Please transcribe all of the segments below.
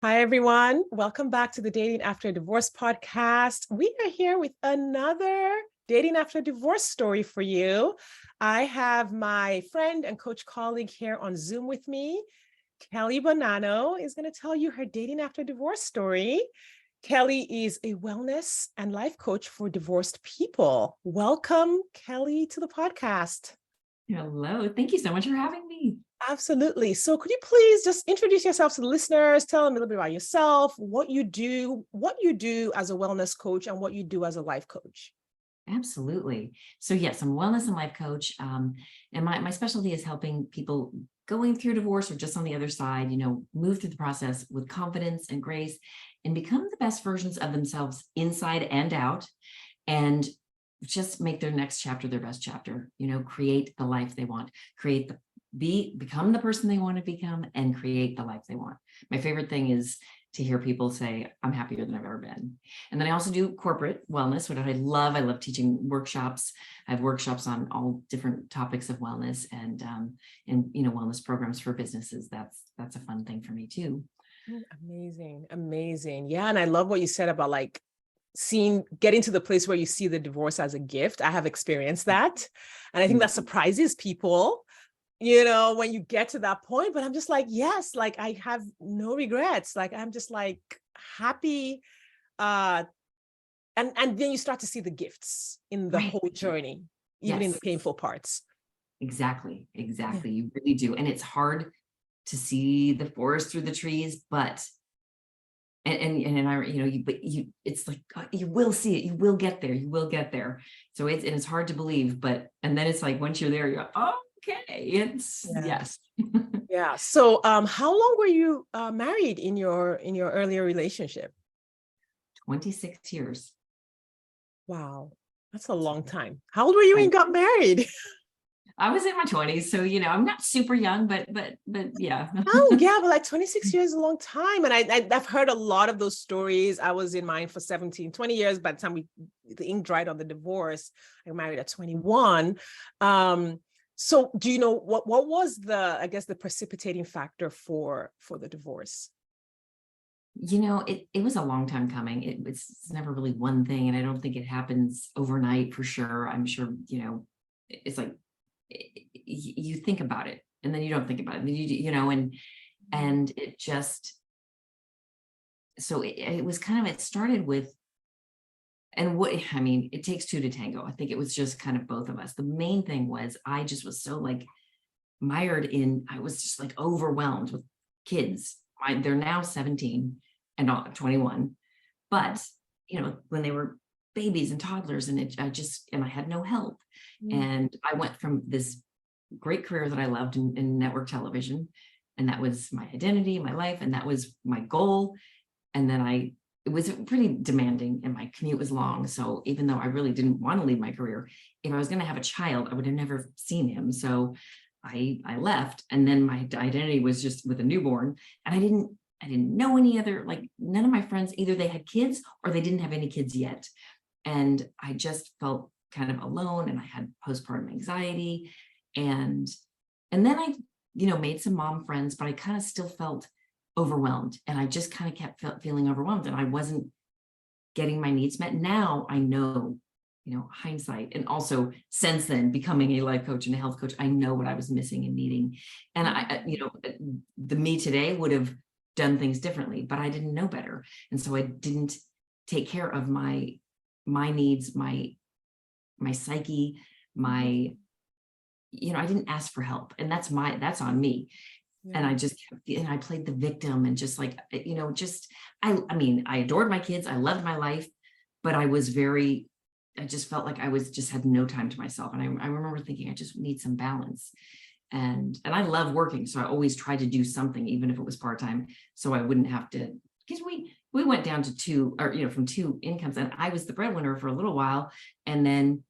Hi, everyone. Welcome back to the Dating After Divorce podcast. We are here with another Dating After Divorce story for you. I have my friend and coach colleague here on Zoom with me. Kelly Bonanno is going to tell you her Dating After Divorce story. Kelly is a wellness and life coach for divorced people. Welcome, Kelly, to the podcast. Hello. Thank you so much for having me. Absolutely. So could you please just introduce yourself to the listeners, tell them a little bit about yourself, what you do as a wellness coach and what you do as a life coach? Absolutely. So yes, I'm a wellness and life coach. And my specialty is helping people going through divorce or just on the other side, move through the process with confidence and grace and become the best versions of themselves inside and out. And just make their next chapter their best chapter, create the life they want, become the person they want to become and create the life they want. My favorite thing is to hear people say, I'm happier than I've ever been. And then I also do corporate wellness, which I love. I love teaching workshops. I have workshops on all different topics of wellness and wellness programs for businesses. That's a fun thing for me too. Amazing. Amazing. Yeah. And I love what you said about getting to the place where you see the divorce as a gift. I have experienced that. And I think that surprises people, when you get to that point, but I'm just like, yes, like I have no regrets. Like, I'm just like happy. And then you start to see the gifts in the whole journey, even in the painful parts. Exactly. Yeah. You really do. And it's hard to see the forest through the trees, but it's like you will see it, you will get there. So it's hard to believe, but and then it's like once you're there, you're oh, okay, yes. Yeah. So how long were you married in your earlier relationship? 26 years. Wow. That's a long time. How old were you when you got married? I was in my 20s, so I'm not super young, but yeah. Oh, yeah, but like 26 years is a long time. And I've heard a lot of those stories. I was in mine for 17, 20 years. By the time the ink dried on the divorce, I got married at 21. So do you know what was the precipitating factor for the divorce? It was a long time coming. It's never really one thing, and I don't think it happens overnight for sure. I'm sure, it's like you think about it and then you don't think about it, and it just, so it was kind of, it started with, and it takes two to tango. I think it was just kind of both of us. The main thing was I just was so like I was just like overwhelmed with kids. They're now 17 and 21, but when they were babies and toddlers, and I had no help. And I went from this great career that I loved in network television, and that was my identity, my life, and that was my goal. And then it was pretty demanding, and my commute was long. So even though I really didn't want to leave my career, if I was going to have a child, I would have never seen him. So I left, and then my identity was just with a newborn, and I didn't know any other, like none of my friends, either they had kids or they didn't have any kids yet. And I just felt kind of alone, and I had postpartum anxiety. And then I, made some mom friends, but I kind of still felt overwhelmed, and I just kind of kept feeling overwhelmed, and I wasn't getting my needs met. Now I know, hindsight, and also since then becoming a life coach and a health coach, I know what I was missing and needing. And the me today would have done things differently, but I didn't know better. And so I didn't take care of my needs, my psyche, I didn't ask for help, and that's on me. And I played the victim, and just like, I adored my kids. I loved my life, but I just felt like just had no time to myself. And I remember thinking, I just need some balance. And I love working. So I always tried to do something, even if it was part-time, so I wouldn't have to, because we went down to from two incomes, and I was the breadwinner for a little while. And then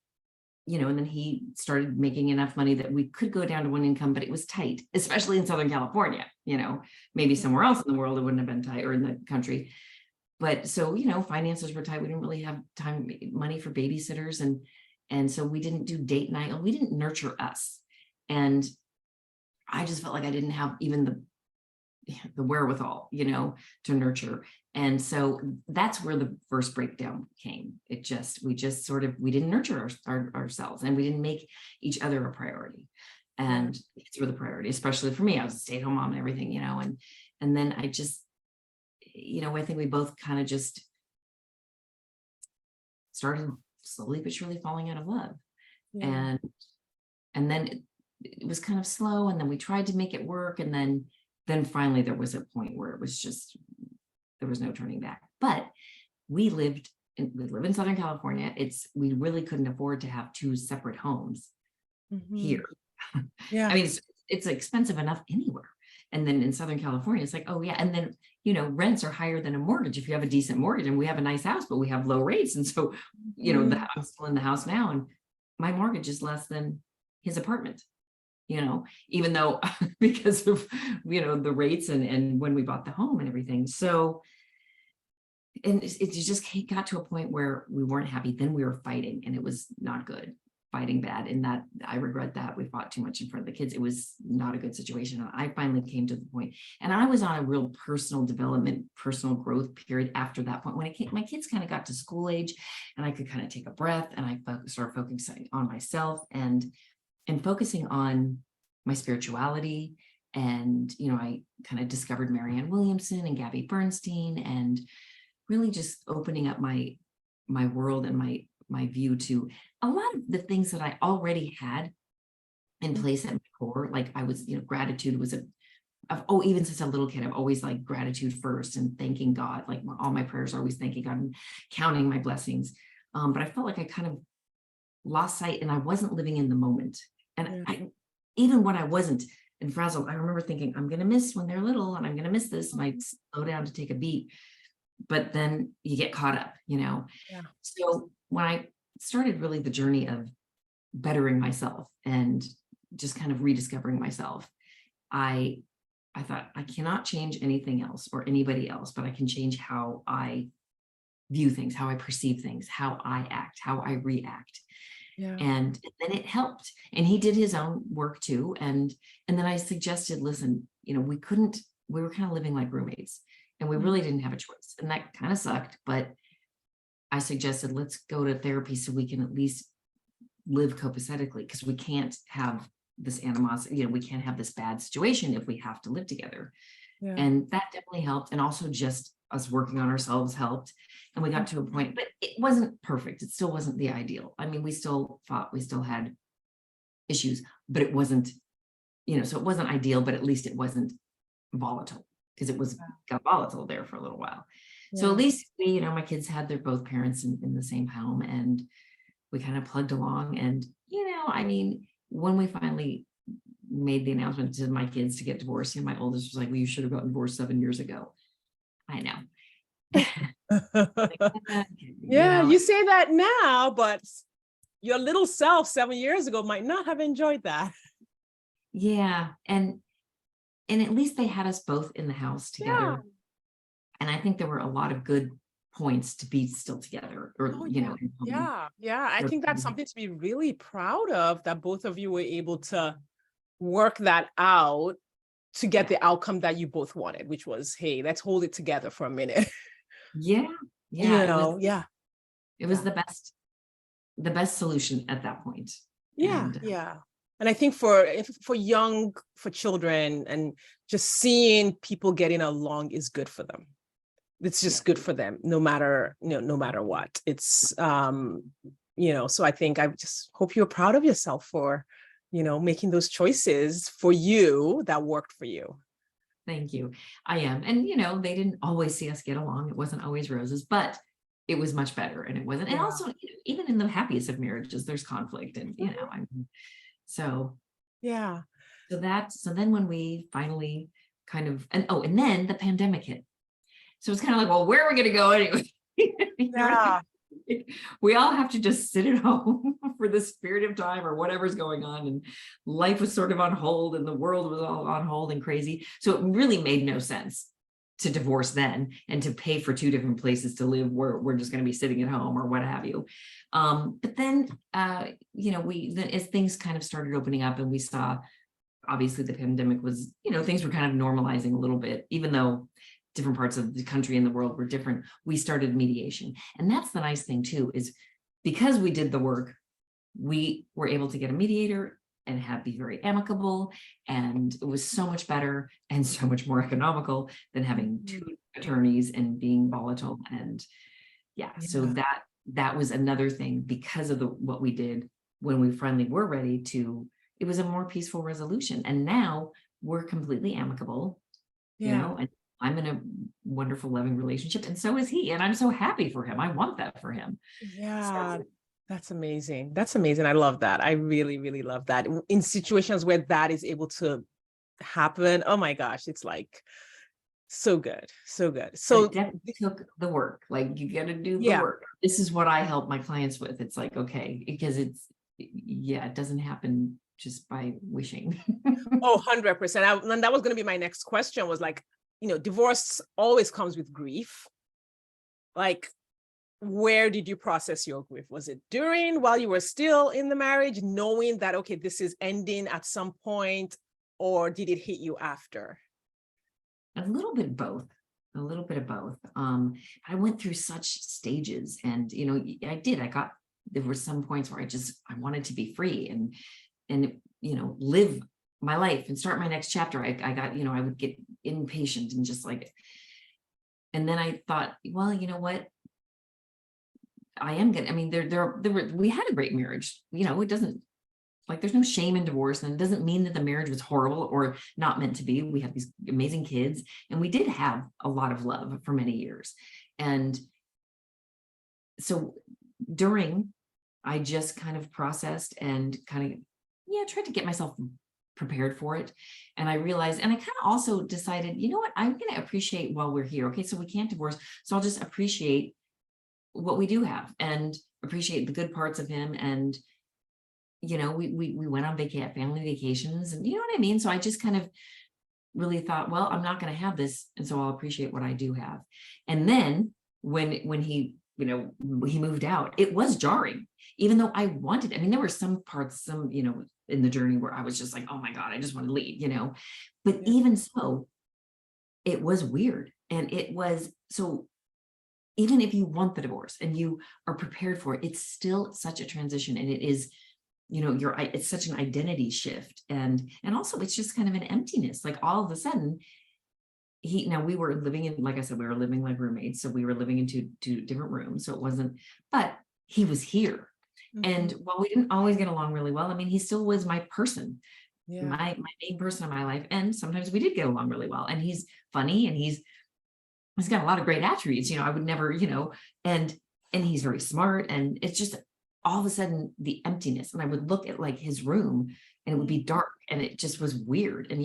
and then he started making enough money that we could go down to one income, but it was tight, especially in Southern California. Maybe somewhere else in the world it wouldn't have been tight, or in the country. But so, finances were tight. We didn't really have money for babysitters. And so we didn't do date night. We didn't nurture us. And I just felt like I didn't have even the wherewithal, to nurture. And so that's where the first breakdown came. We didn't nurture ourselves, and we didn't make each other a priority. And kids were the priority, especially for me. I was a stay-at-home mom and everything, and then I just, I think we both kind of just started slowly but surely falling out of love. And then it was kind of slow, and then we tried to make it work, and then finally there was a point where it was just, there was no turning back. But we live in Southern California. We really couldn't afford to have two separate homes here. Yeah. I mean, it's expensive enough anywhere. And then in Southern California, it's like, oh yeah. And then, rents are higher than a mortgage if you have a decent mortgage, and we have a nice house, but we have low rates. And so, I'm still in the house now, and my mortgage is less than his apartment, even though because of, the rates and when we bought the home and everything. So, and it just got to a point where we weren't happy. Then we were fighting, and it was not good. Fighting bad, in that I regret that we fought too much in front of the kids. It was not a good situation. And I finally came to the point, and I was on a real personal development, personal growth period after that point, when my kids kind of got to school age, and I could kind of take a breath, and I started focusing on myself and focusing on my spirituality. And, I kind of discovered Marianne Williamson and Gabby Bernstein, and really just opening up my world and my view to a lot of the things that I already had in place at my core. Like I was, gratitude was even since a little kid, I've always like gratitude first and thanking God. Like all my prayers are always thanking God and counting my blessings. But I felt like I kind of lost sight, and I wasn't living in the moment. And even when I wasn't and frazzled, I remember thinking, I'm going to miss when they're little, and I'm going to miss this. And I slow down to take a beat, but then you get caught up, So when I started really the journey of bettering myself and just kind of rediscovering myself, I thought, I cannot change anything else or anybody else, but I can change how I view things, how I perceive things, how I act, how I react. And then it helped. And he did his own work too. And then I suggested, listen, we were kind of living like roommates, and we really didn't have a choice. And that kind of sucked, but I suggested, let's go to therapy so we can at least live copacetically, because we can't have this animosity, we can't have this bad situation if we have to live together. And that definitely helped. And also just us working on ourselves helped. And we got to a point, but it wasn't perfect. It still wasn't the ideal. I mean, we still fought, we still had issues, but it wasn't, so it wasn't ideal, but at least it wasn't volatile, because it got volatile there for a little while. So at least we, my kids had their both parents in the same home, and we kind of plugged along. And, I mean, when we finally made the announcement to my kids to get divorced, my oldest was like, well, you should have gotten divorced 7 years ago. I know. You say that now, but your little self 7 years ago might not have enjoyed that. Yeah. And at least they had us both in the house together. And I think there were a lot of good points to be still together, or, I think that's something to be really proud of, that both of you were able to work that out to get the outcome that you both wanted, which was, hey, let's hold it together for a minute. It was the best solution at that point. And I think for children, and just seeing people getting along is good for them. It's just good for them, no matter what. It's, so I think I just hope you're proud of yourself for, making those choices for you that worked for you. Thank you. I am. And, they didn't always see us get along. It wasn't always roses, but it was much better. And it wasn't, and also even in the happiest of marriages, there's conflict, and, so then when we finally kind of, and then the pandemic hit. So it's kind of like, well, where are we going to go anyway? We all have to just sit at home for this period of time, or whatever's going on. And life was sort of on hold, and the world was all on hold and crazy. So it really made no sense to divorce then and to pay for two different places to live where we're just going to be sitting at home or what have you. But then, as things kind of started opening up, and we saw obviously the pandemic was, things were kind of normalizing a little bit, even though different parts of the country and the world were different. We started mediation. And that's the nice thing too, is because we did the work, we were able to get a mediator and be very amicable. And it was so much better and so much more economical than having two attorneys and being volatile. And so that was another thing, because of what we did when we finally were ready to, it was a more peaceful resolution. And now we're completely amicable, and I'm in a wonderful, loving relationship. And so is he. And I'm so happy for him. I want that for him. Yeah. That's amazing. That's amazing. I love that. I really, really love that. In situations where that is able to happen, oh my gosh, it's like so good. So good. So it definitely took the work. Like, you got to do the yeah. work. This is what I help my clients with. It's like, okay, because it doesn't happen just by wishing. Oh, 100%. And that was going to be my next question, was like, divorce always comes with grief. Like, where did you process your grief? Was it while you were still in the marriage, knowing that, okay, this is ending at some point, or did it hit you after? A little bit of both. I went through such stages, and there were some points where I wanted to be free and live my life and start my next chapter. I got, I would get impatient and just like, and then I thought, well, you know what? I am good. I mean, we had a great marriage. It doesn't, like, there's no shame in divorce, and it doesn't mean that the marriage was horrible or not meant to be. We have these amazing kids, and we did have a lot of love for many years. And so I just kind of processed and kind of, tried to get myself prepared for it. And I realized, and I kind of also decided, you know what, I'm going to appreciate while we're here. Okay, so we can't divorce. So I'll just appreciate what we do have and appreciate the good parts of him. And, we went on family vacations, and you know what I mean? So I just kind of really thought, well, I'm not going to have this. And so I'll appreciate what I do have. And then when he, he moved out, it was jarring, even though I wanted, there were some parts, in the journey where I was just like, oh my God, I just want to leave, but even so, it was weird. And it was, so even if you want the divorce and you are prepared for it, it's still such a transition. And it is, it's such an identity shift. And also it's just kind of an emptiness. Like, all of a sudden we were living in, like I said, we were living like roommates. So we were living in two different rooms. So it wasn't, but he was here. And while we didn't always get along really well, he still was my person, my main person in my life. And sometimes we did get along really well. And he's funny, and he's got a lot of great attributes. I would never, and he's very smart. And it's just all of a sudden the emptiness. And I would look at like his room, and it would be dark, and it just was weird. And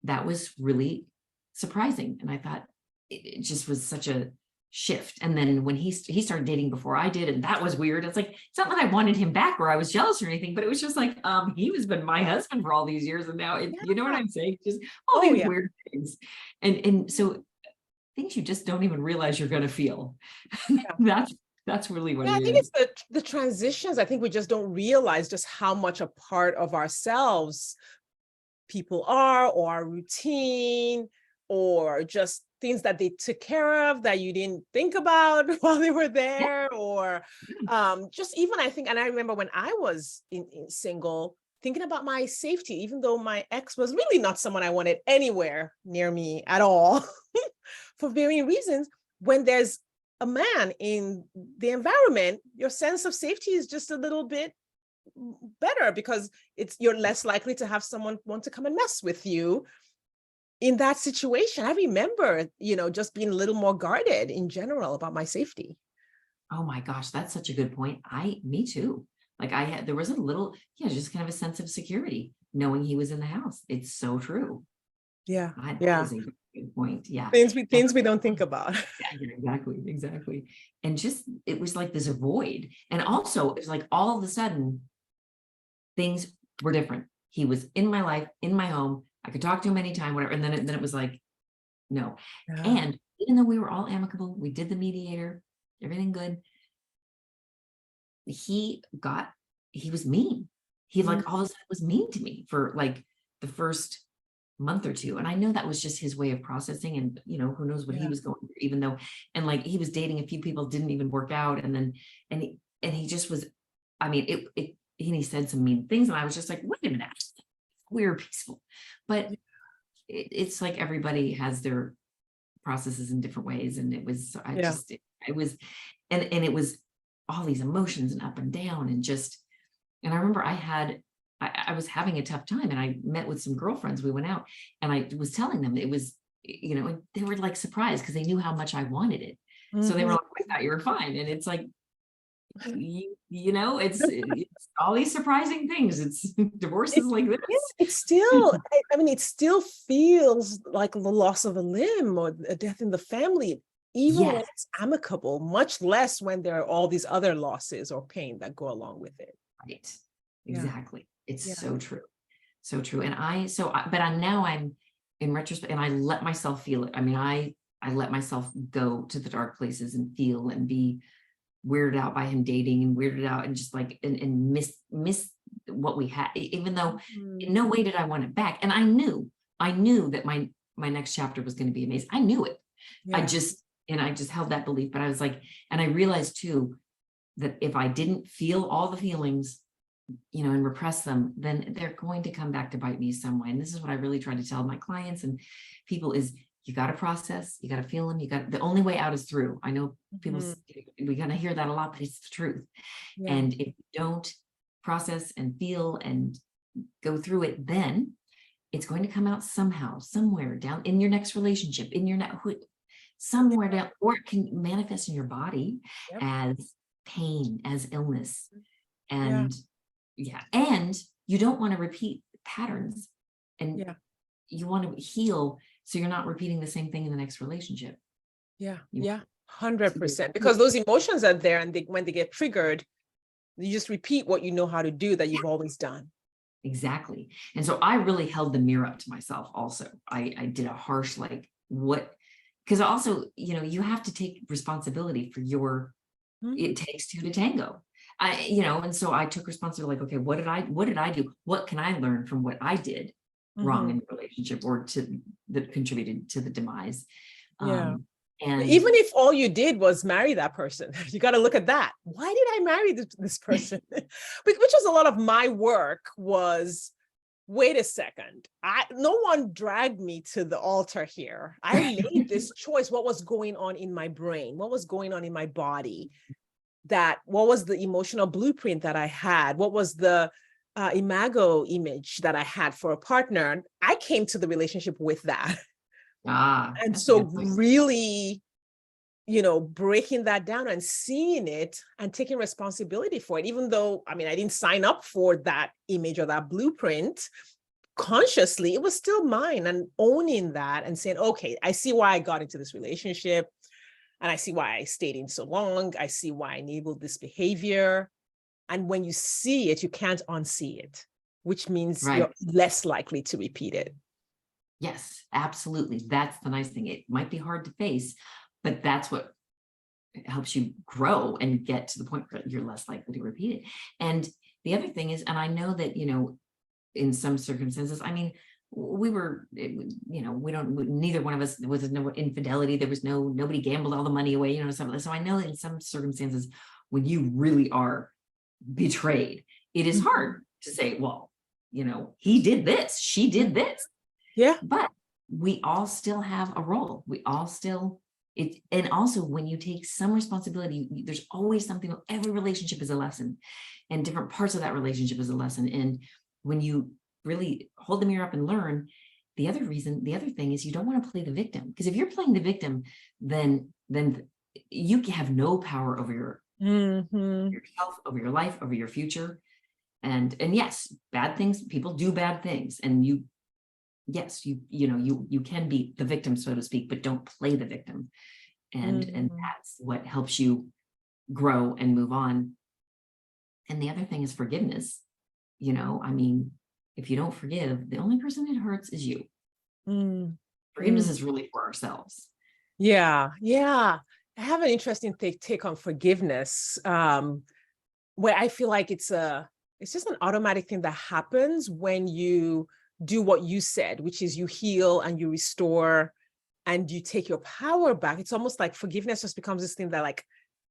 that was really surprising. And I thought it just was such a shift. And then when he started dating before I did, and that was weird. It's like, it's not that I wanted him back or I was jealous or anything, but it was just like, he was been my husband for all these years, and now you know what I'm saying? Just all these weird things. And so things you just don't even realize you're going to feel. That's really what it is. I think it's the transitions. I think we just don't realize just how much a part of ourselves people are, or our routine, or just things that they took care of that you didn't think about while they were there, or just even, I think, and I remember when I was in single, thinking about my safety, even though my ex was really not someone I wanted anywhere near me at all, for varying reasons. When there's a man in the environment, your sense of safety is just a little bit better, because you're less likely to have someone want to come and mess with you in that situation. I remember, just being a little more guarded in general about my safety. Oh my gosh, that's such a good point. Me too. Like, there was a little, just kind of a sense of security knowing he was in the house. It's so true. Yeah. That is a good point. Yeah. Things we don't think about. Yeah, exactly. And just, it was like this void. And also it was like, all of a sudden things were different. He was in my life, in my home. I could talk to him anytime, whatever. And then it was like, no. Yeah. And even though we were all amicable, we did the mediator, everything good, he was mean. he like all of a sudden was mean to me for like the first month or two. And I know that was just his way of processing, and who knows what he Yeah. was going through, even though, and like he was dating a few people, didn't even work out. And then, and he just was, I mean, and he said some mean things, and I was just like, wait a minute, we were peaceful. But it's like everybody has their processes in different ways. And it was, Yeah. it was, and it was all these emotions and up and down, and just, and I remember I was having a tough time, and I met with some girlfriends. We went out, and I was telling them it was, and they were like surprised because they knew how much I wanted it. So they were like, I thought you were fine. And it's like, it's all these surprising things. It's divorces like this. Yeah, it's still, I mean, it still feels like the loss of a limb or a death in the family, even when it's amicable, much less when there are all these other losses or pain that go along with it. Right. Exactly. It's Yeah. so true. So true. And now I'm in retrospect, and I let myself feel it. I mean, I let myself go to the dark places and feel and be weirded out by him dating, and weirded out, and just like, and miss what we had, even though in no way did I want it back. And I knew that my next chapter was going to be amazing. I knew it. Yeah. I just held that belief. But I was like, and I realized too, that if I didn't feel all the feelings, and repress them, then they're going to come back to bite me some way. And this is what I really try to tell my clients and people is, you got to process, you got to feel them. The only way out is through. I know people, we're going to hear that a lot, but it's the truth. Yeah. And if you don't process and feel and go through it, then it's going to come out somehow, somewhere down in your next relationship, in your somewhere down, or it can manifest in your body as pain, as illness. And and you don't want to repeat patterns, and you want to heal, so you're not repeating the same thing in the next relationship. 100%, because those emotions are there, and when they get triggered, you just repeat what you know how to do that you've always done. Exactly. And so I really held the mirror up to myself also. I did a harsh, like, because also, you have to take responsibility for it takes two to tango. And so I took responsibility, like, okay, what did I do? What can I learn from what I did wrong in the relationship, or that contributed to the demise? And even if all you did was marry that person, you got to look at that. Why did I marry this person? Which was a lot of my work was, wait a second, no one dragged me to the altar here. I made this choice. What was going on in my brain? What was going on in my body? What was the emotional blueprint that I had? What was the imago image that I had for a partner? I came to the relationship with that. And so really, breaking that down and seeing it and taking responsibility for it, even though, I mean, I didn't sign up for that image or that blueprint consciously, it was still mine, and owning that and saying, okay, I see why I got into this relationship. And I see why I stayed in so long. I see why I enabled this behavior. And when you see it, you can't unsee it, which means you're less likely to repeat it. Yes, absolutely. That's the nice thing. It might be hard to face, but that's what helps you grow and get to the point where you're less likely to repeat it. And the other thing is, and I know that, in some circumstances, I mean, we were, neither one of us, there was no infidelity. There was nobody gambled all the money away, something. So I know in some circumstances, when you really are betrayed, it is hard to say, well, he did this, she did this. Yeah. But we all still have a role. We all still, and also when you take some responsibility, there's always something. Every relationship is a lesson, and different parts of that relationship is a lesson. And when you really hold the mirror up and learn, the other thing is, you don't want to play the victim, because if you're playing the victim, then you have no power over yourself, over your life, over your future. And yes, bad things, people do bad things, and you can be the victim, so to speak, but don't play the victim. And that's what helps you grow and move on. And the other thing is forgiveness. I mean, if you don't forgive, the only person it hurts is you. Forgiveness is really for ourselves. Yeah. I have an interesting take on forgiveness, where I feel like it's a it's just an automatic thing that happens when you do what you said, which is you heal and you restore and you take your power back. It's almost like forgiveness just becomes this thing that like,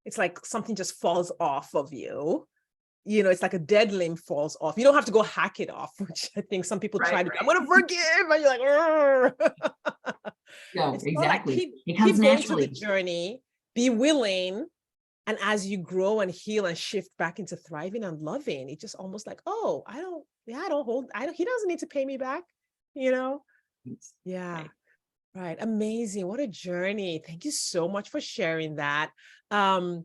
it's like something just falls off of you. You know, it's like a dead limb falls off. You don't have to go hack it off, which I think some people try to do. I'm going to forgive. And you're like, No, it's more like exactly. It comes keep going through the naturally. journey, be willing. And as you grow and heal and shift back into thriving and loving, it's just almost like, oh, I don't, he doesn't need to pay me back, you know? Yeah. Right. Right. Amazing. What a journey. Thank you so much for sharing that. How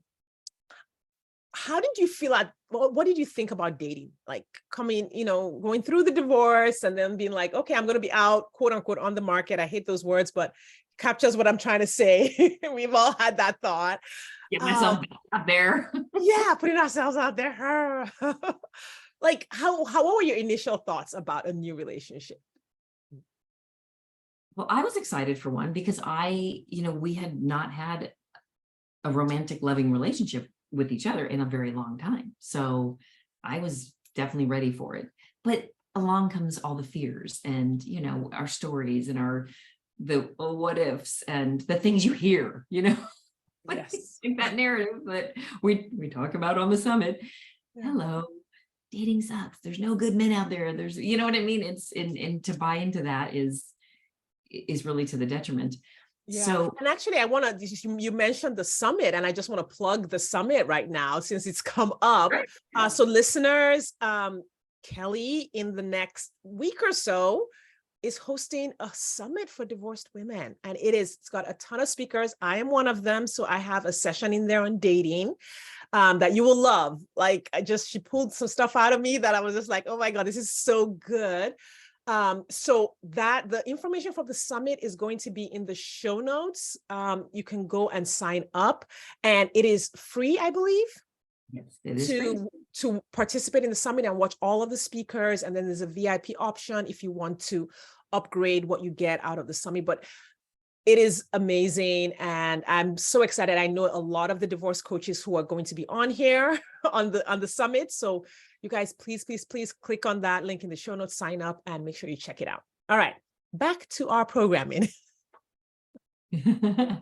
did you feel what did you think about dating? Like coming, going through the divorce and then being like, okay, I'm going to be out, quote unquote, on the market. I hate those words, but captures what I'm trying to say. We've all had that thought. Get myself out there. Yeah, putting ourselves out there. Like what were your initial thoughts about a new relationship? Well, I was excited for one because we had not had a romantic, loving relationship with each other in a very long time. So I was definitely ready for it. But along comes all the fears and, our stories and the what ifs and the things you hear, Yes. like that narrative that we talk about on the summit. Yeah. Hello, dating sucks. There's no good men out there. There's, you know what I mean? It's and to buy into that is really to the detriment. Yeah. So, and actually, you mentioned the summit, and I just want to plug the summit right now since it's come up. right. So listeners, Kelly, in the next week or so, is hosting a summit for divorced women. And it's got a ton of speakers. I am one of them. So I have a session in there on dating that you will love. Like she pulled some stuff out of me that I was just like, oh my God, this is so good. So the information for the summit is going to be in the show notes. You can go and sign up, and it is free, I believe. Yes, it is free. To participate in the summit and watch all of the speakers. And then there's a VIP option if you want to upgrade what you get out of the summit. But it is amazing. And I'm so excited. I know a lot of the divorce coaches who are going to be on here on the summit. So you guys, please click on that link in the show notes, sign up, and make sure you check it out. All right, back to our programming. Yeah,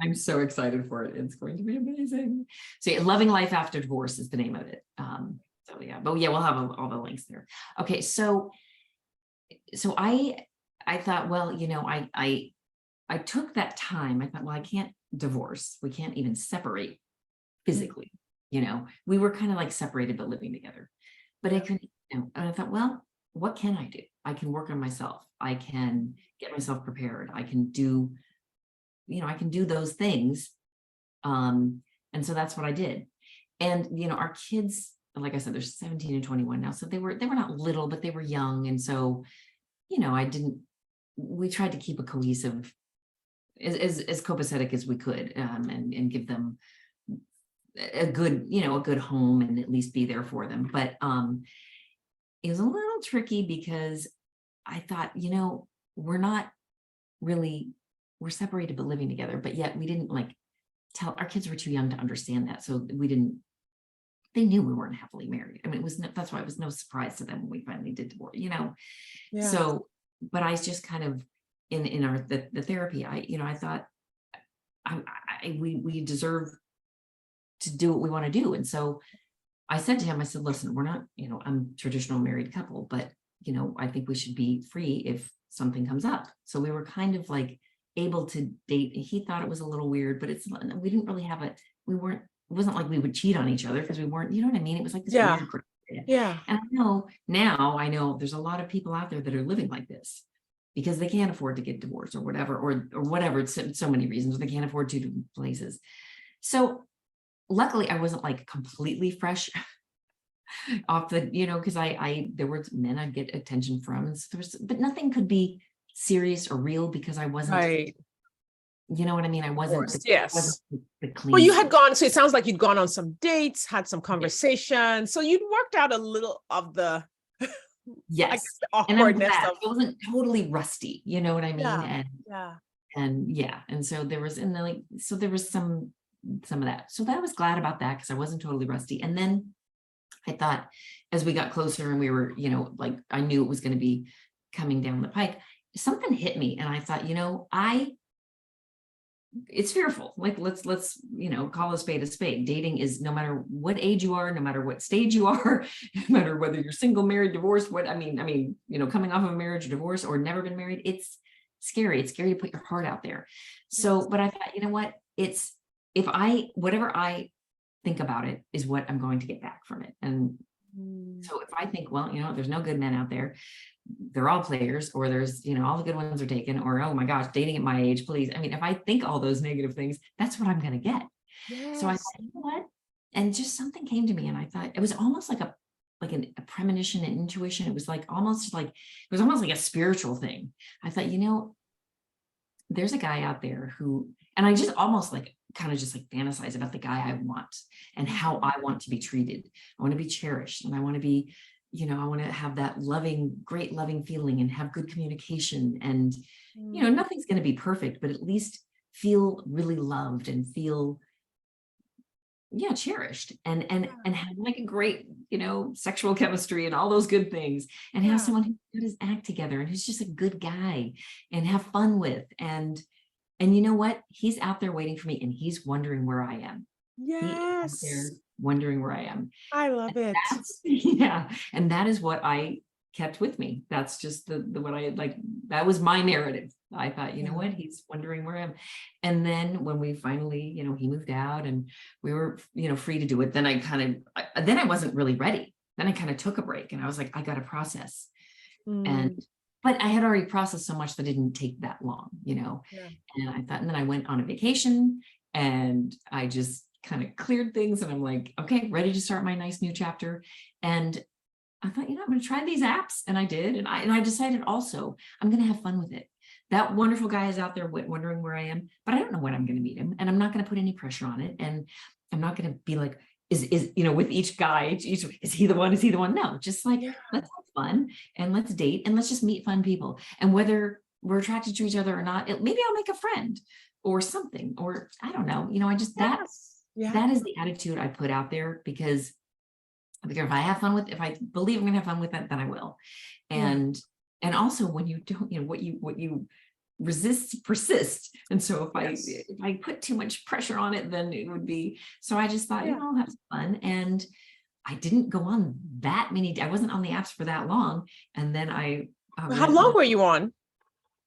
I'm so excited for it. It's going to be amazing. So Loving Life After Divorce is the name of it. So yeah, but yeah, we'll have all the links there. Okay, so I thought, well, I took that time. I thought, well, I can't divorce. We can't even separate physically. We were kind of like separated but living together. But I couldn't. And I thought, well, what can I do? I can work on myself. I can get myself prepared. I can do, I can do those things. And so that's what I did. And, our kids, like I said, they're 17 and 21 now. So they were not little, but they were young. And so, we tried to keep a cohesive, as copacetic as we could, and give them a good home and at least be there for them. But, it was a little tricky because I thought, we're separated but living together, but yet we didn't tell, our kids were too young to understand that. So they knew we weren't happily married. I mean, that's why it was no surprise to them when we finally did divorce, Yeah. So, but I just kind of, in the therapy, I thought we deserve to do what we want to do. And so I said to him, I said, listen, we're not, I'm a traditional married couple, but, I think we should be free if something comes up. So we were kind of able to date. He thought it was a little weird, but we didn't really have it wasn't like we would cheat on each other because we weren't, you know what I mean? It was like this weird gray area. Yeah. And I know there's a lot of people out there that are living like this because they can't afford to get divorced or whatever, or whatever. It's so many reasons. They can't afford 2 places. So luckily I wasn't completely fresh off the, because there were men I'd get attention from, and so but nothing could be serious or real because I wasn't, right. You know what I mean? I wasn't, yes. The clean. Well, you had gone, so it sounds like you'd gone on some dates, had some conversations. So you'd worked out a little of the, yes, the awkwardness and it wasn't totally rusty. You know what I mean? Yeah. And so there was, so there was some of that. So I was glad about that because I wasn't totally rusty. And then I thought as we got closer and we were, like I knew it was going to be coming down the pike, something hit me. And I thought, it's fearful. Like, let's, call a spade a spade. Dating is, no matter what age you are, no matter what stage you are, no matter whether you're single, married, divorced, coming off of a marriage or divorce or never been married, it's scary. It's scary to put your heart out there. So, but I thought, you know what, whatever I think about it is what I'm going to get back from it. And so if I think, well, there's no good men out there, they're all players, or there's, all the good ones are taken, or, oh my gosh, dating at my age, please. I mean, if I think all those negative things, that's what I'm going to get. So I thought, you know what? And just something came to me, and I thought it was almost like a premonition and intuition. It was almost like a spiritual thing. I thought, there's a guy out there who, and I just almost kind of just fantasize about the guy I want and how I want to be treated. I want to be cherished, and I want to be, I want to have that great loving feeling and have good communication. And, nothing's going to be perfect, but at least feel really loved and feel, cherished and have a great, sexual chemistry and all those good things, and have someone who got his act together and who's just a good guy and have fun with. And you know what? He's out there waiting for me, and he's wondering where I am. He is out there wondering where I am. I love it. Yeah. And that is what I kept with me. That's just what I that was my narrative. I thought, you know what, he's wondering where I am. And then when we finally, he moved out and we were, free to do it, then then I wasn't really ready. Then I kind of took a break, and I was like, I got to process. But I had already processed so much that it didn't take that long, and I thought, and then I went on a vacation, and I just kind of cleared things, and I'm like, okay, ready to start my nice new chapter. And I thought, I'm going to try these apps. And I did. And I decided also, I'm going to have fun with it. That wonderful guy is out there wondering where I am, but I don't know when I'm going to meet him, and I'm not going to put any pressure on it. And I'm not going to be like, is with each guy, is he the one? Is he the one? No, just let's have fun, and let's date, and let's just meet fun people. And whether we're attracted to each other or not, maybe I'll make a friend or something, or I don't know, I just, that is the attitude I put out there, because if I have fun if I believe I'm going to have fun with it, then I will. And also, when you don't, what you resist persists. And so if I put too much pressure on it, then it would be, so I just thought, I'll have some fun. And I didn't go on that many, I wasn't on the apps for that long. And then how long were you on?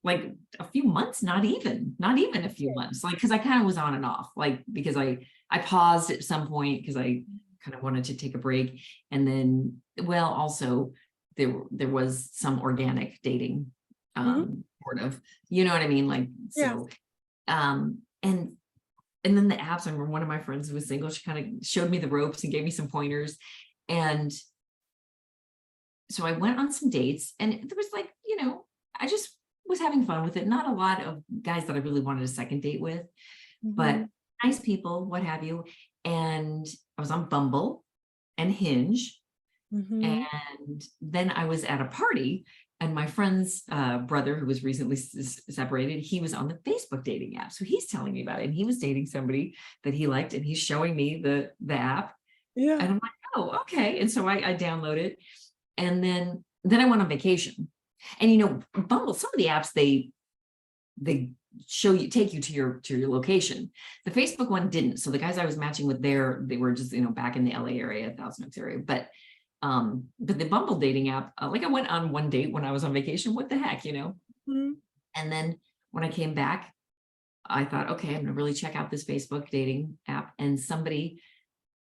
Like a few months, not even a few months, because I kind of was on and off, because I paused at some point because I kind of wanted to take a break. And then, also there was some organic dating, sort of, you know what I mean? So, and then the apps, I remember one of my friends who was single, she kind of showed me the ropes and gave me some pointers. And so I went on some dates, and there was I just was having fun with it. Not a lot of guys that I really wanted a second date with, but nice people, what have you. And I was on Bumble and Hinge. And then I was at a party, and my friend's brother, who was recently separated, he was on the Facebook dating app. So he's telling me about it, and he was dating somebody that he liked, and he's showing me the app. And I'm like, oh, okay. And so I download it, and then I went on vacation. And Bumble, some of the apps, they take you to your location. The Facebook one didn't. So the guys I was matching with there, they were just back in the LA area, Thousand Oaks area. But the Bumble dating app, I went on one date when I was on vacation. What the heck, And then when I came back, I thought, okay, I'm gonna really check out this Facebook dating app. And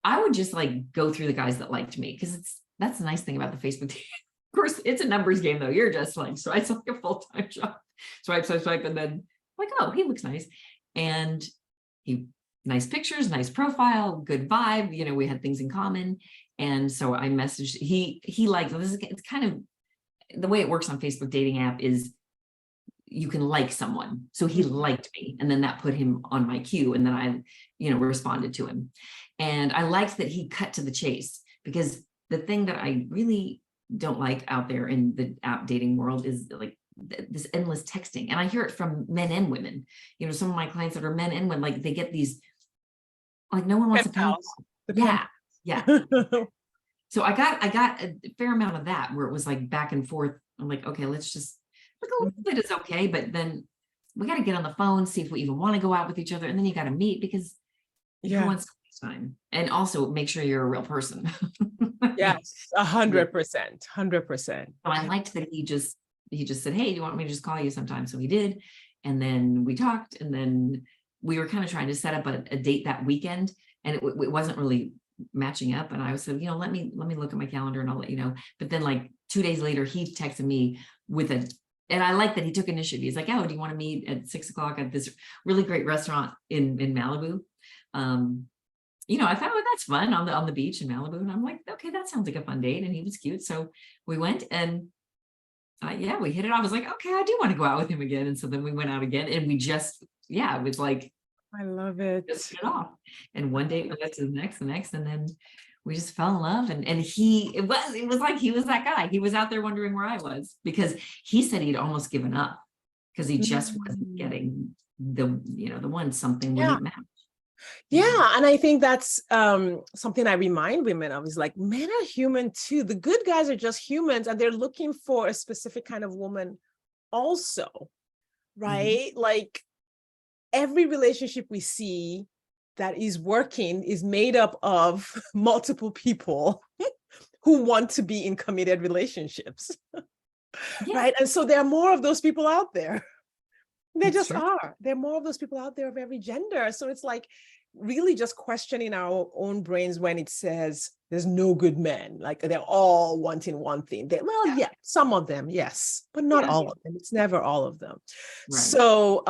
I would just go through the guys that liked me, because that's the nice thing about the Facebook dating. Of course, it's a numbers game though. You're just so it's like a full-time job. Swipe, and then oh, he looks nice. And nice pictures, nice profile, good vibe. We had things in common. And so I messaged, he liked this. It's kind of the way it works on Facebook dating app is you can like someone. So he liked me, and then that put him on my queue. And then I, responded to him. And I liked that he cut to the chase, because the thing that I really don't like out there in the app dating world is this endless texting. And I hear it from men and women. Some of my clients that are men and women, they get these, no one wants to come. Yeah. So I got a fair amount of that where it was like back and forth. I'm like, okay, let's just like a little bit is okay, but then we got to get on the phone, see if we even want to go out with each other, and then you got to meet because who Yeah. wants to waste time? And also make sure you're a real person. Yes. Yeah. 100%. 100%. So I liked that he just said, "Hey, do you want me to just call you sometime?" So he did, and then we talked, and then we were kind of trying to set up a date that weekend, and it wasn't really matching up. And I said, let me look at my calendar, and I'll let you know. But then, like 2 days later, he texted me with a, and I like that he took initiative. He's like, "Oh, do you want to meet at 6 o'clock at this really great restaurant in Malibu?" Um, I thought, "Oh, that's fun on the beach in Malibu." And I'm like, "Okay, that sounds like a fun date." And he was cute, so we went, and yeah, we hit it off. I was like, "Okay, I do want to go out with him again." And so then we went out again, and we just, yeah, it was like I love it. just hit it off. And one day it led to the next, and then we just fell in love. And it was like he was that guy. He was out there wondering where I was, because he said he'd almost given up because he just wasn't Mm. getting the one, something Yeah. wouldn't match. Yeah, and I think that's something I remind women of is like men are human too. The good guys are just humans, and they're looking for a specific kind of woman also, Mhm. right? Like every relationship we see that is working is made up of multiple people who want to be in committed relationships, Yeah, right? And so there are more of those people out there. There it's just true. are. There are more of those people out there of every gender. So it's like really just questioning our own brains when it says there's no good men. Like they're all wanting one thing. Well, Yeah, yeah, some of them, yes, but not yeah, all of them. It's never all of them. right. So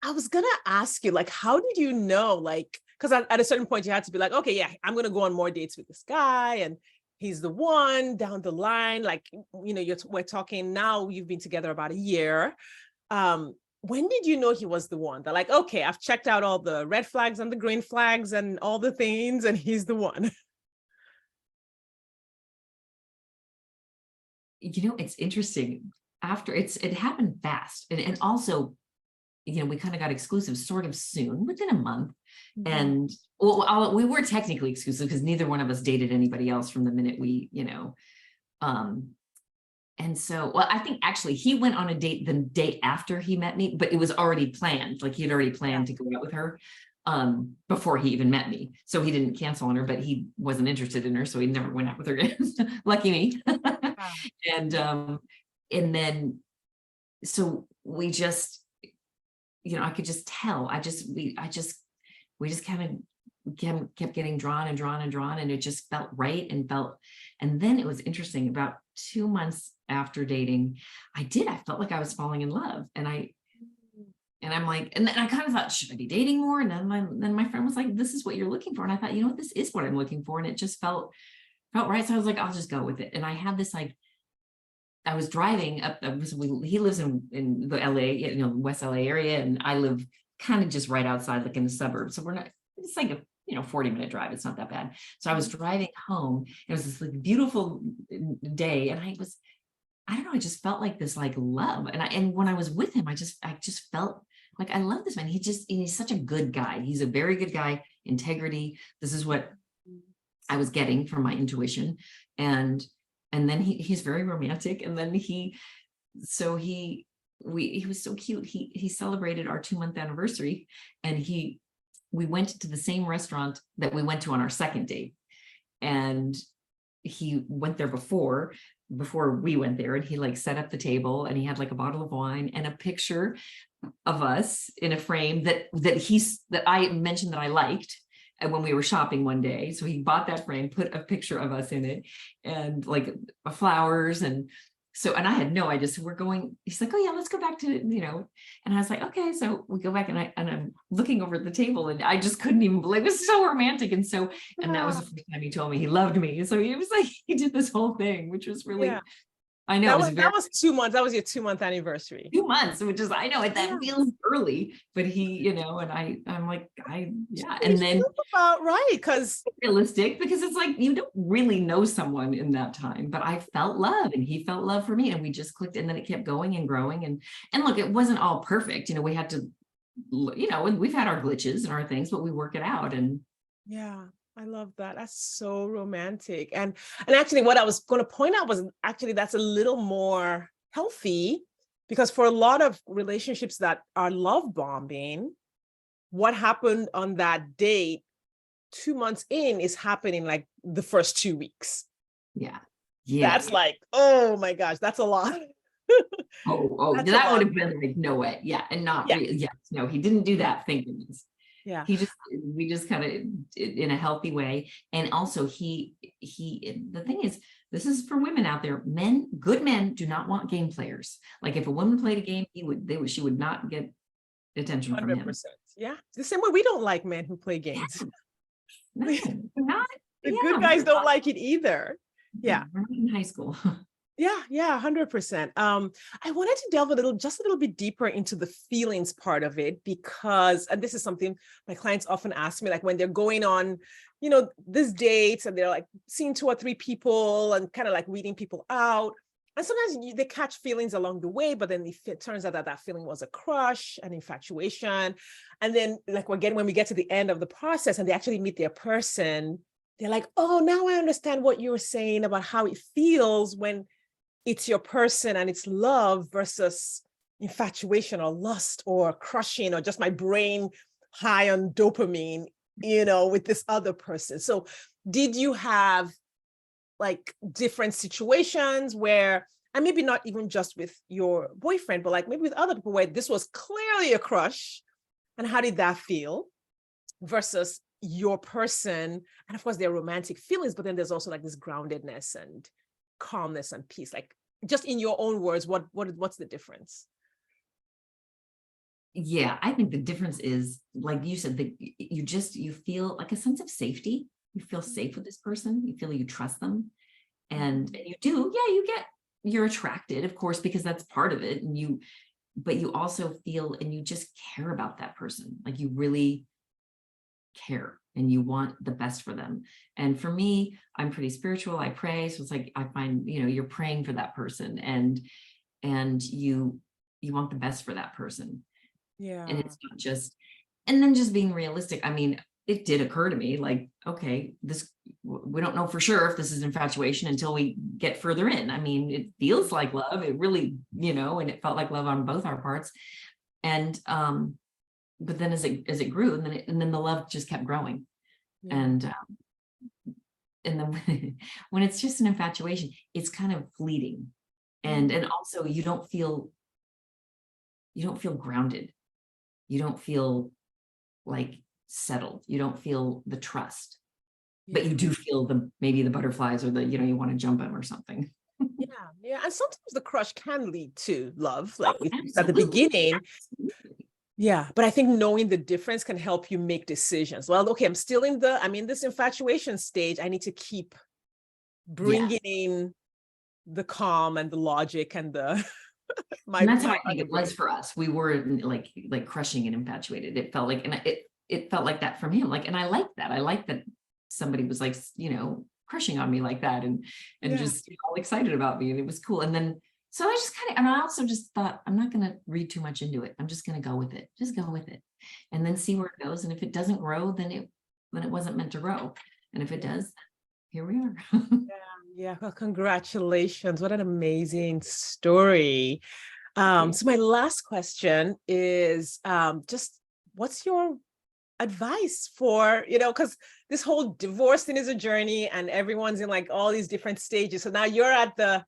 I was gonna ask you, like, how did you know? Like, because at a certain point you had to be like, okay, yeah, I'm gonna go on more dates with this guy, and he's the one down the line. Like, we're talking now. You've been together about a year. When did you know he was the one? That like, okay, I've checked out all the red flags and the green flags and all the things, and he's the one. It's interesting. After it happened fast, and also, we kind of got exclusive sort of soon, within a month. Mhm. And well, we were technically exclusive because neither one of us dated anybody else from the minute um, and so, well, I think actually he went on a date the day after he met me, but it was already planned. Like he had already Yeah. planned to go out with her before he even met me. So he didn't cancel on her, but he wasn't interested in her. So he never went out with her again. Lucky me. Wow. And and then so we just, I could just tell. We just kind of kept getting drawn and drawn and drawn, and it just felt right and then it was interesting. About 2 months after dating, I felt like I was falling in love, and I'm like, and then I kind of thought, should I be dating more? And then my friend was like, this is what you're looking for. And I thought, what, this is what I'm looking for. And it just felt right. So I was like, I'll just go with it. And I had this, like, I was driving up. He lives in the LA, West LA area, and I live kind of just right outside, like in the suburbs. So we're not. It's like a 40-minute drive. It's not that bad. So I was driving home. It was this like beautiful day, and I don't know. I just felt like this like love, and when I was with him, I just felt like I love this man. He's such a good guy. He's a very good guy. Integrity. This is what I was getting from my intuition, and then he's very romantic, and then so he was so cute. He celebrated our 2-month anniversary, and we went to the same restaurant that we went to on our second date, and he went there before we went there, and he like set up the table, and he had like a bottle of wine and a picture of us in a frame that I mentioned that I liked. And when we were shopping one day, so he bought that frame, put a picture of us in it, and like flowers. And I had no idea. So we're going, he's like, "Oh yeah, let's go back to, and I was like, okay. So we go back, and I'm looking over at the table, and I just couldn't even believe it. Was so romantic. And that was Yeah. the first time he told me he loved me. So it was like, he did this whole thing, which was Yeah. really, I know it That was was that very was 2 months. That was your 2-month anniversary. 2 months, which is, I know it, that Yeah. feels early, but and I'm like, yeah. It And then feels about right, because realistic, because it's like, you don't really know someone in that time, but I felt love, and he felt love for me, and we just clicked, and then it kept going and growing. And look, it wasn't all perfect. We had to, and we've had our glitches and our things, but we work it out. And yeah. I love that. That's so romantic. And actually what I was going to point out was actually that's a little more healthy, because for a lot of relationships that are love bombing, what happened on that date 2 months in is happening like the first 2 weeks. Yeah. Yeah. That's like, oh my gosh, that's a lot. That's a That would lot. have been like, no way. Yeah. And not Yeah. really, yes, no, he didn't do that thinking this. Yeah. We just kind of in a healthy way. And also the thing is, this is for women out there. Good men do not want game players. Like if a woman played a game, she would not get attention from him. 100%. Yeah. The same way we don't like men who play games. No, not. The good guys don't like it either. Yeah. We're not in high school. Yeah, 100%. I wanted to delve just a little bit deeper into the feelings part of it, because, and this is something my clients often ask me, like when they're going on, these dates and they're like seeing 2 or 3 people and kind of like weeding people out. And sometimes they catch feelings along the way, but then it turns out that feeling was a crush, an infatuation. And then like when we get to the end of the process and they actually meet their person, they're like, oh, now I understand what you were saying about how it feels when it's your person and it's love versus infatuation or lust or crushing or just my brain high on dopamine, with this other person. So did you have like different situations where, and maybe not even just with your boyfriend, but like maybe with other people where this was clearly a crush, and how did that feel versus your person? And of course there are romantic feelings, but then there's also like this groundedness and calmness and peace. Like just in your own words, what's the difference? Yeah, I think the difference is, like you said, that you feel like a sense of safety. You feel safe with this person. You feel you trust them, and you do. Yeah, you're attracted, of course, because that's part of it. But you also feel, and you just care about that person. Like you really care and you want the best for them. And for me, I'm pretty spiritual. I pray. So it's like, I find, you're praying for that person and you want the best for that person. Yeah. And it's not just, and then just being realistic. I mean, it did occur to me like, okay, we don't know for sure if this is infatuation until we get further in. I mean, it feels like love. It really, and it felt like love on both our parts. And, but then as it grew, and then the love just kept growing. Yeah. And then when it's just an infatuation, it's kind of fleeting. And also you don't feel grounded. You don't feel like settled. You don't feel the trust, but you do feel maybe the butterflies or you want to jump them or something. Yeah. And sometimes the crush can lead to love, like at the beginning. Absolutely. Yeah, but I think knowing the difference can help you make decisions. Well, okay, I'm in this infatuation stage. I need to keep bringing in the calm and the logic and the and that's how I think it was for us. We were like crushing and infatuated. It felt like, and it felt like that from him. Like, and I like that. I like that somebody was like, crushing on me like that and just all excited about me. And it was cool. And then, so I just and I also just thought, I'm not going to read too much into it. I'm just going to go with it. Just go with it. And then see where it goes. And if it doesn't grow, then it wasn't meant to grow. And if it does, here we are. Yeah. Well, congratulations. What an amazing story. So my last question is just what's your advice for, because this whole divorce thing is a journey and everyone's in like all these different stages. So now you're at the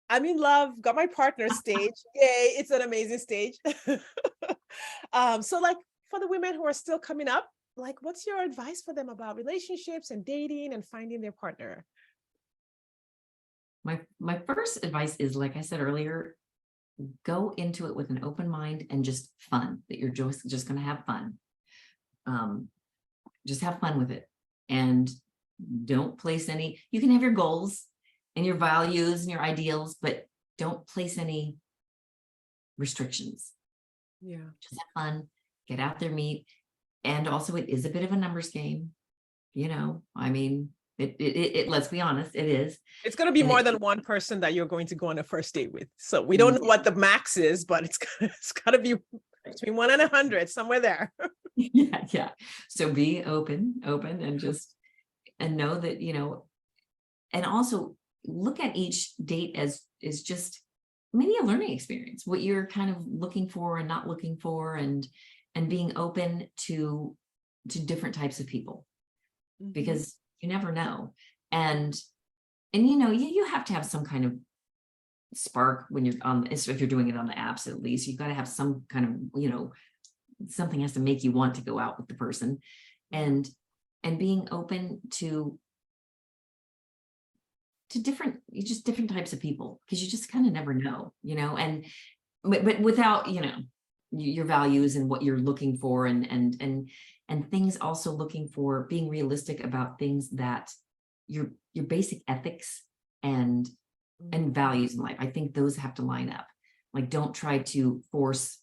I'm in love, got my partner stage. Yay, it's an amazing stage. So like for the women who are still coming up, like what's your advice for them about relationships and dating and finding their partner? My first advice is, like I said earlier, go into it with an open mind and just fun, that you're just going to have fun. Just have fun with it and don't place you can have your goals and your values and your ideals, but don't place any restrictions. Yeah. Just have fun, get out there, meet. And also it is a bit of a numbers game. I mean, it let's be honest, it is. It's going to be more than one person that you're going to go on a first date with. So we don't know what the max is, but it's got to be between 1 and 100, somewhere there. Yeah, yeah. So be open and just, and know that, and also look at each date as is just maybe a learning experience, what you're kind of looking for and not looking for, and being open to different types of people, Mhm. because you never know. And you have to have some kind of spark when you're on, if you're doing it on the apps, at least you've got to have some kind of, something has to make you want to go out with the person, Yeah. and being open to different, just different types of people, because you just kind of never know, and but without, your values and what you're looking for, and things, also looking for being realistic about things that your basic ethics and Mm. values in life. I think those have to line up. Like, don't try to force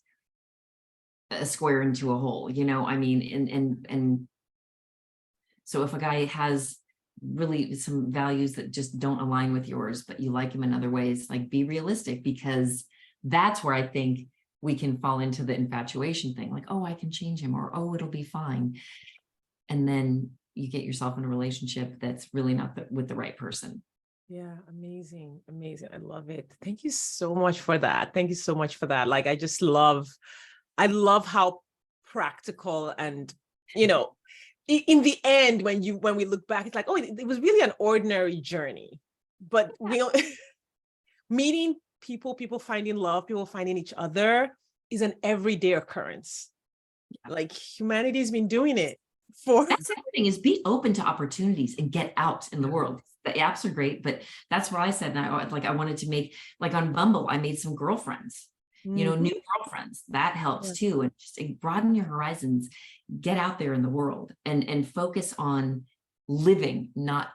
a square into a hole, I mean, and so if a guy has really some values that just don't align with yours, but you like him in other ways, like, be realistic, because that's where I think we can fall into the infatuation thing. Like, oh, I can change him, or, oh, it'll be fine. And then you get yourself in a relationship that's really not with the right person. Yeah, amazing, amazing. I love it. Thank you so much for that. Thank you so much for that. Like, I love how practical and, in the end, when we look back, it's like, oh, it was really an ordinary journey. But meeting people finding love, people finding each other is an everyday occurrence. Like, humanity's been doing it for. That's the other thing, is be open to opportunities and get out in the world. The apps are great, but that's what I said. And I wanted to make, like, on Bumble, I made some girlfriends, Mhm. new girlfriends. That helps Yeah. too. And just broaden your horizons, get out there in the world, and focus on living, not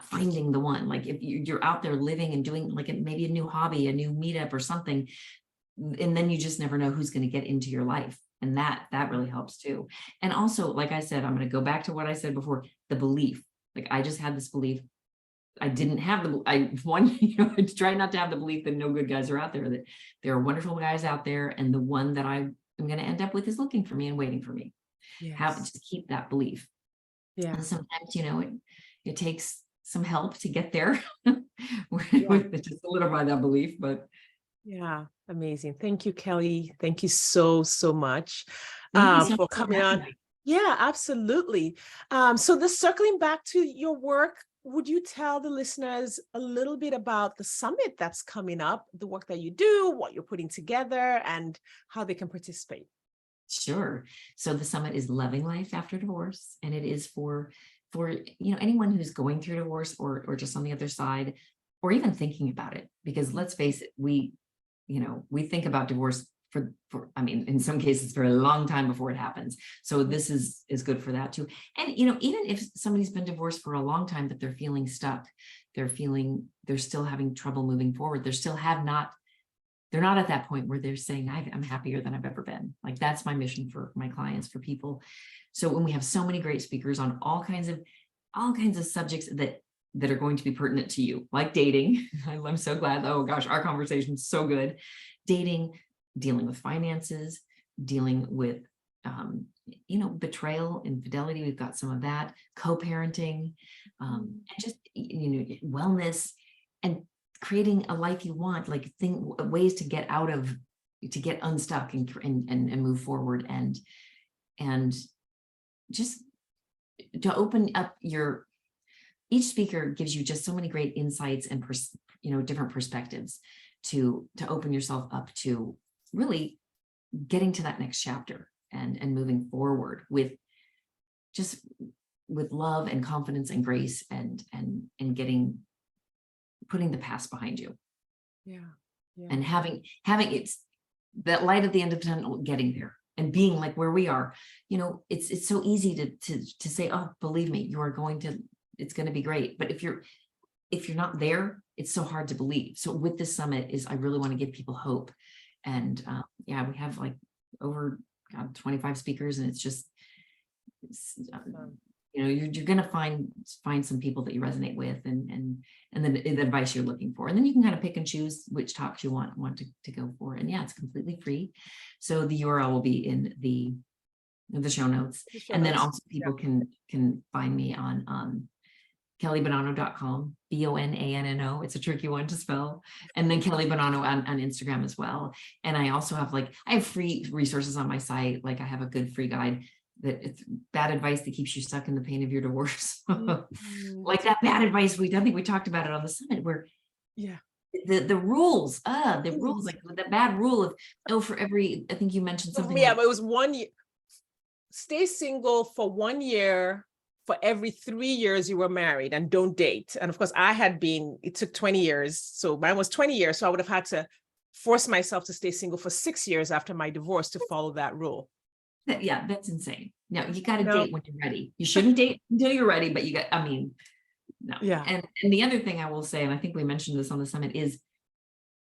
finding the one. Like, if you're out there living and doing, like, maybe a new hobby, a new meetup or something, and then you just never know who's going to get into your life. And that really helps too. And also, like I said, I'm going to go back to what I said before, the belief. Like, I just had this belief. I didn't have I try not to have the belief that no good guys are out there, that there are wonderful guys out there, and the one that I am going to end up with is looking for me and waiting for me. Yes. Just keep that belief. Yeah. And sometimes, it takes some help to get there, Yeah. with just a little by that belief, but Yeah. Amazing. Thank you, Kelly. Thank you so, so much thank you so for much for coming having on. me. Yeah, absolutely. So this circling back to your work, would you tell the listeners a little bit about the summit that's coming up, the work that you do, what you're putting together, and how they can participate? Sure. So the summit is Loving Life After Divorce, and it is for anyone who's going through divorce, or just on the other side, or even thinking about it. Because let's face it, we think about divorce for I mean, in some cases for a long time before it happens. So this is good for that too. And even if somebody's been divorced for a long time, but they're feeling stuck, they're still having trouble moving forward, they're not at that point where they're saying, I'm happier than I've ever been. Like, that's my mission for my clients, for people. So when we have so many great speakers on all kinds of subjects that are going to be pertinent to you, like dating. I'm so glad. Oh gosh, our conversation's so good. Dating, dealing with finances, dealing with betrayal, infidelity. We've got some of that, co-parenting, and just wellness, and creating a life you want, like ways to get unstuck, and move forward, and just to open up each speaker gives you just so many great insights and different perspectives to open yourself up to really getting to that next chapter, and moving forward with love and confidence and grace, and putting the past behind you, Yeah. Yeah. and having it's that light at the end of the tunnel, getting there, and being like where we are. It's so easy to say, oh, believe me, it's going to be great. But if you're not there, it's so hard to believe. So with this summit, I really want to give people hope. And yeah, we have like over 25 speakers, and Um, you're going to find some people that you resonate with, and then the advice you're looking for. And then you can kind of pick and choose which talks you want to go for. And yeah, it's completely free. So the URL will be in the the show notes. The show And then notes. also people can find me on kellybonanno.com, Bonanno. It's a tricky one to spell. And then Kelly Bonanno on Instagram as well. And I also have I have free resources on my site. Like I have a good free guide that it's bad advice that keeps you stuck in the pain of your divorce. Like that bad advice, I think we talked about it on the summit where Yeah. the rules, like the bad rule of, for every, I think you mentioned something. Yeah, but it was 1 year. Stay single for 1 year for every 3 years you were married, and don't date. And of course, it took 20 years. So mine was 20 years. So I would have had to force myself to stay single for 6 years after my divorce to follow that rule. Yeah, that's insane. No, you got to No. date when you're ready. You shouldn't date until you're ready, but no. Yeah. And the other thing I will say, and I think we mentioned this on the summit, is,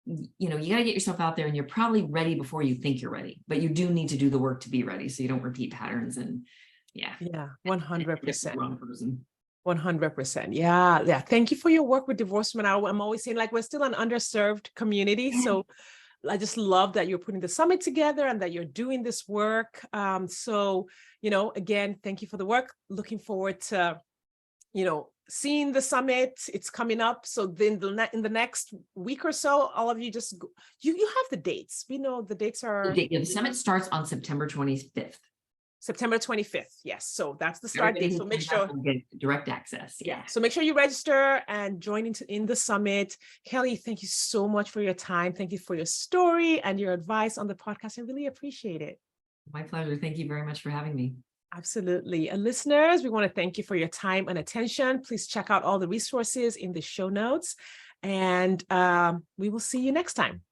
you got to get yourself out there, and you're probably ready before you think you're ready, but you do need to do the work to be ready so you don't repeat patterns. And yeah, 100%. Wrong person. 100%. Yeah. Thank you for your work with divorced women. I'm always saying, we're still an underserved community. So I just love that you're putting the summit together and that you're doing this work. So, again, thank you for the work. Looking forward to, seeing the summit. It's coming up. So then in the next week or so, all of you just go, you have the dates. We know the dates are. The summit starts on September 25th. September 25th. Yes. So that's the start date. So make sure get direct access. Yeah. So make sure you register and join in the summit. Kelly, thank you so much for your time. Thank you for your story and your advice on the podcast. I really appreciate it. My pleasure. Thank you very much for having me. Absolutely. And listeners, we want to thank you for your time and attention. Please check out all the resources in the show notes, and we will see you next time.